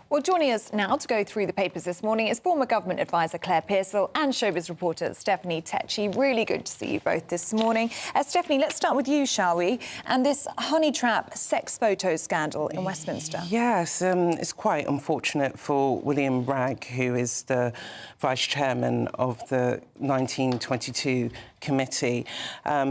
Well, joining us now to go through the papers this morning is former government advisor Claire Pearsall and showbiz reporter Stephanie Tetchy. Really good to see you both this morning. Stephanie, let's start with you, shall we? And this honey trap sex photo scandal in Westminster. Yes, it's quite unfortunate for William Bragg, who is the vice chairman of the 1922 committee.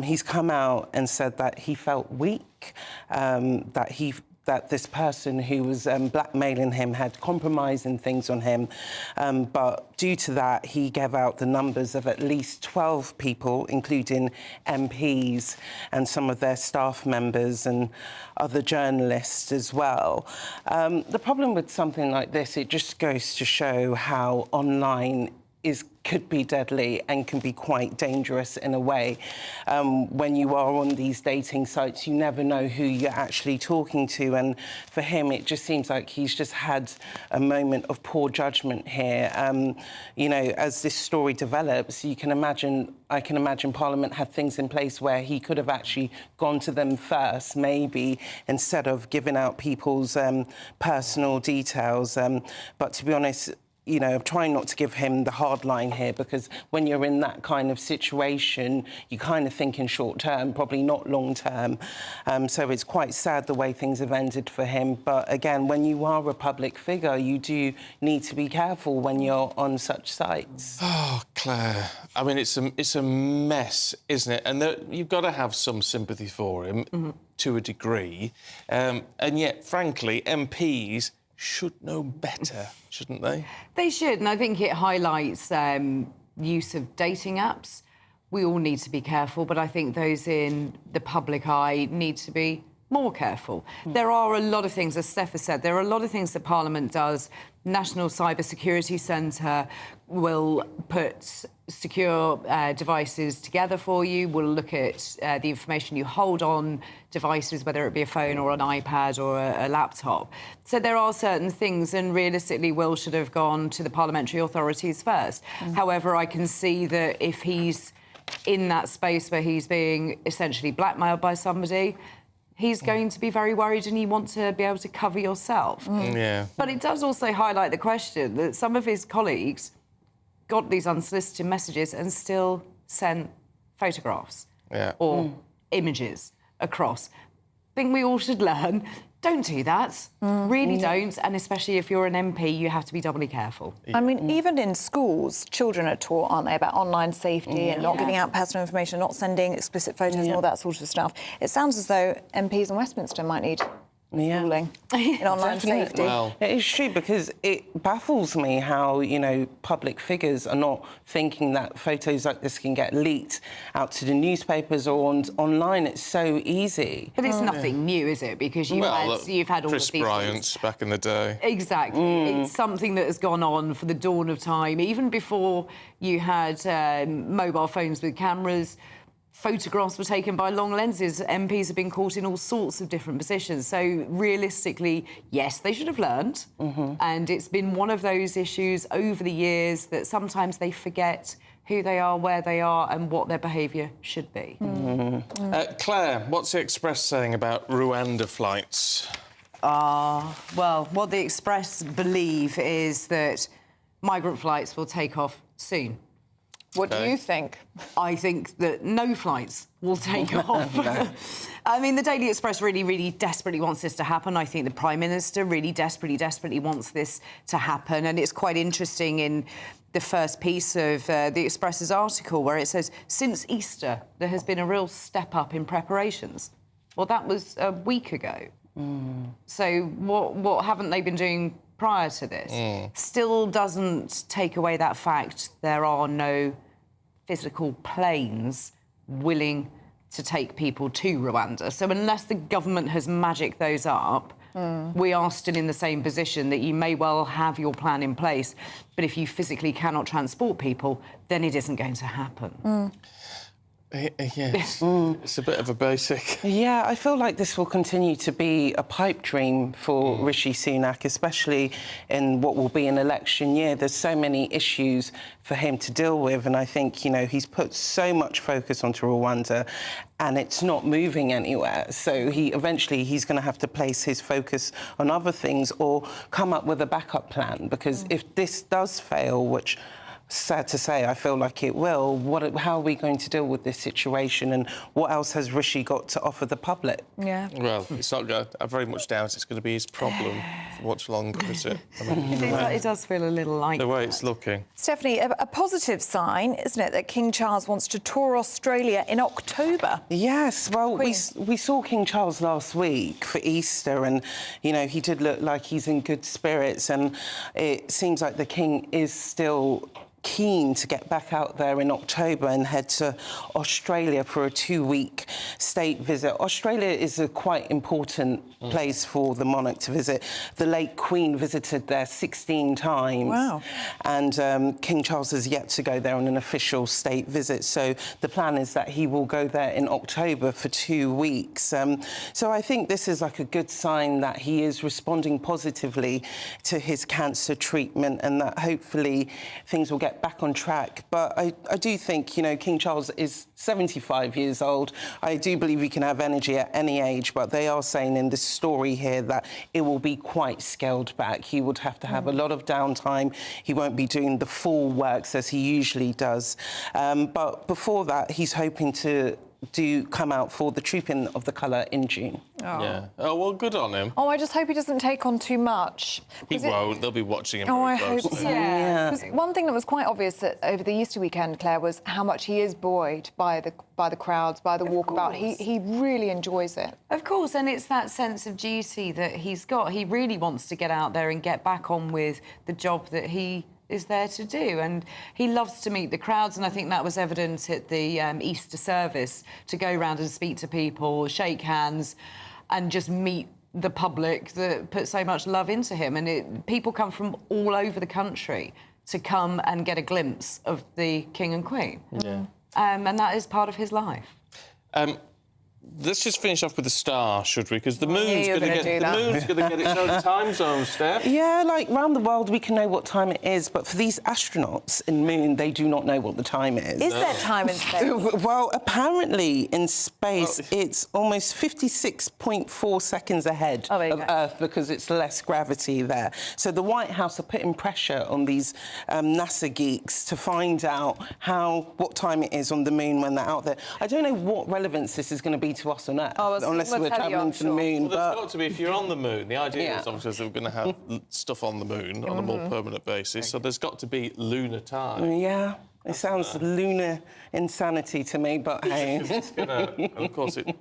He's come out and said that he felt weak, that this person who was blackmailing him had compromising things on him. But due to that, he gave out the numbers of at least 12 people, including MPs and some of their staff members and other journalists as well. The problem with something like this, it just goes to show how online could be deadly and can be quite dangerous in a way. When you are on these dating sites, you never know who you're actually talking to, and for him, it just seems like he's just had a moment of poor judgment here. You know, as this story develops, I can imagine Parliament had things in place where he could have actually gone to them first, maybe, instead of giving out people's personal details. But to be honest, you know, I'm trying not to give him the hard line here, because when you're in that kind of situation, you kind of think in short term, probably not long term. So it's quite sad the way things have ended for him. But again, when you are a public figure, you do need to be careful when you're on such sites. Oh, Claire, I mean, it's a mess, isn't it? And you've got to have some sympathy for him to a degree. And yet, frankly, MPs should know better, shouldn't they? They should, and I think it highlights use of dating apps. We all need to be careful, but I think those in the public eye need to be more careful. There are a lot of things, as Steph has said, there are a lot of things that Parliament does. National Cyber Security Centre will put secure devices together for you. We'll look at the information you hold on devices, whether it be a phone or an iPad or a laptop. So there are certain things, and realistically, Will should have gone to the parliamentary authorities first. However, I can see that if he's in that space where he's being essentially blackmailed by somebody, he's going to be very worried, and you want to be able to cover yourself. Yeah. But it does also highlight the question that some of his colleagues got these unsolicited messages and still sent photographs or images across. I think we all should learn, don't do that. Really don't. And especially if you're an MP, you have to be doubly careful. I mean, even in schools, children are taught, aren't they, about online safety and not giving out personal information, not sending explicit photos and all that sort of stuff. It sounds as though MPs in Westminster might need schooling in online safety. Well, it is true, because it baffles me how, you know, public figures are not thinking that photos like this can get leaked out to the newspapers or online. It's so easy. But it's nothing new, is it? Because you've had all Chris of these Bryant's things. back in the day. Exactly. It's something that has gone on for the dawn of time. Even before you had mobile phones with cameras, photographs were taken by long lenses. MPs have been caught in all sorts of different positions. So realistically, yes, they should have learned. And it's been one of those issues over the years that sometimes they forget who they are, where they are, and what their behaviour should be. Claire, what's the Express saying about Rwanda flights? Well, what the Express believe is that migrant flights will take off soon. What do you think? I think that no flights will take off. I mean, the Daily Express really desperately wants this to happen. I think the Prime Minister really desperately wants this to happen. And it's quite interesting in the first piece of the Express's article, where it says, since Easter, there has been a real step up in preparations. Well, that was a week ago. So what haven't they been doing prior to this? Still doesn't take away that fact there are no physical planes willing to take people to Rwanda. So unless the government has magicked those up, we are still in the same position that you may well have your plan in place, but if you physically cannot transport people, then it isn't going to happen. Yes, it's a bit of a basic. Yeah, I feel like this will continue to be a pipe dream for Rishi Sunak, especially in what will be an election year. There's so many issues for him to deal with, and I think, you know, he's put so much focus onto Rwanda, and it's not moving anywhere. So he's going to have to place his focus on other things or come up with a backup plan, because if this does fail, which, sad to say, I feel like it will, how are we going to deal with this situation, and what else has Rishi got to offer the public? Yeah. Well, it's not going. I very much doubt it's going to be his problem for much longer, is it? I mean, It does feel a little like the way it's looking. Stephanie, a positive sign, isn't it, that King Charles wants to tour Australia in October? Yes, well, we saw King Charles last week for Easter, and, you know, he did look like he's in good spirits, and it seems like the King is still keen to get back out there in October and head to Australia for a 2-week state visit. Australia is a quite important place for the monarch to visit. The late Queen visited there 16 times. Wow. And King Charles has yet to go there on an official state visit. So the plan is that he will go there in October for 2 weeks. So I think this is like a good sign that he is responding positively to his cancer treatment, and that hopefully things will get back on track. But I do think, you know, King Charles is 75 years old. I do believe he can have energy at any age, but they are saying in this story here that it will be quite scaled back. He would have to have a lot of downtime. He won't be doing the full works as he usually does. But before that, he's hoping to come out for the Trooping of the Colour in June. Oh. Yeah. Oh, well, good on him. Oh, I just hope he doesn't take on too much. He won't. They'll be watching him Oh, I very hope closely. so. Yeah. Because one thing that was quite obvious over the Easter weekend, Claire, was how much he is buoyed by the crowds, by the walkabout. He really enjoys it. Of course, and it's that sense of duty that he's got. He really wants to get out there and get back on with the job that he is there to do, and he loves to meet the crowds, and I think that was evident at the Easter service, to go around and speak to people, shake hands and just meet the public that put so much love into him. And people come from all over the country to come and get a glimpse of the King and Queen. Yeah. And that is part of his life. Let's just finish off with the star, should we? Because the moon's you're going to gonna do that. get its own time zone, Steph. Yeah, like round the world we can know what time it is, but for these astronauts in Moon, they do not know what the time is. Is there time and space? Well, apparently in space it's almost 56.4 seconds ahead Oh, there you of go. Earth, because it's less gravity there. So the White House are putting pressure on these NASA geeks to find out what time it is on the Moon when they're out there. I don't know what relevance this is going to be to us on Earth, unless we'll we're tell you, travelling I'm to the sure. Moon. Well, there's got to be, if you're on the moon, the idea Yeah. is obviously that we're going to have stuff on the moon on a more permanent basis, so there's got to be lunar time. Yeah, it sounds lunar insanity to me, but hey. And of course, it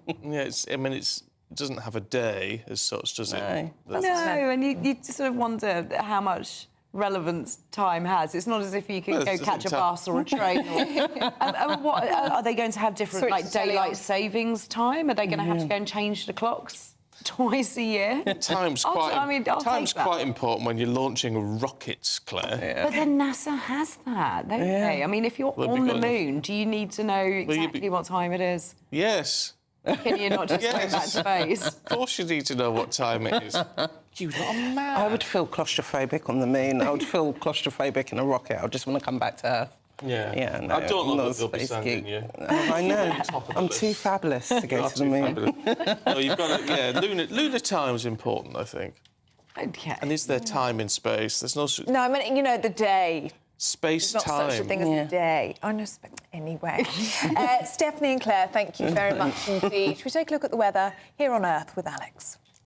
doesn't have a day as such, does it? No. No, and you sort of wonder how much relevance time has. It's not as if you can Well, go it catch a doesn't bus or a train. And what, are they going to have different, Switch like, to telly on. daylight savings time? Are they going to have to go and change the clocks twice a year? Time's I'll time's take that. quite important when you're launching rockets, Claire. But then NASA has that, don't they? I mean, if you're Well, on the because- moon, do you need to know exactly what time it is? Yes. Can you not just go back to space? Of course you need to know what time it is. You're not mad. I would feel claustrophobic on the Moon. I would feel claustrophobic in a rocket. I just want to come back to Earth. Yeah. Yeah, no, I don't I'm know not that they'll a be space sending geek. you. I know. Top of the I'm list. too fabulous to go Not to the too Moon. fabulous. No, you've got to, yeah, lunar time's important, I think. Okay. And is there time in space? There's no No, I mean, you know, the day. space There's not time. such a thing as the day. I know. Anyway. Stephanie and Claire, thank you very much indeed. Should we take a look at the weather here on Earth with Alex?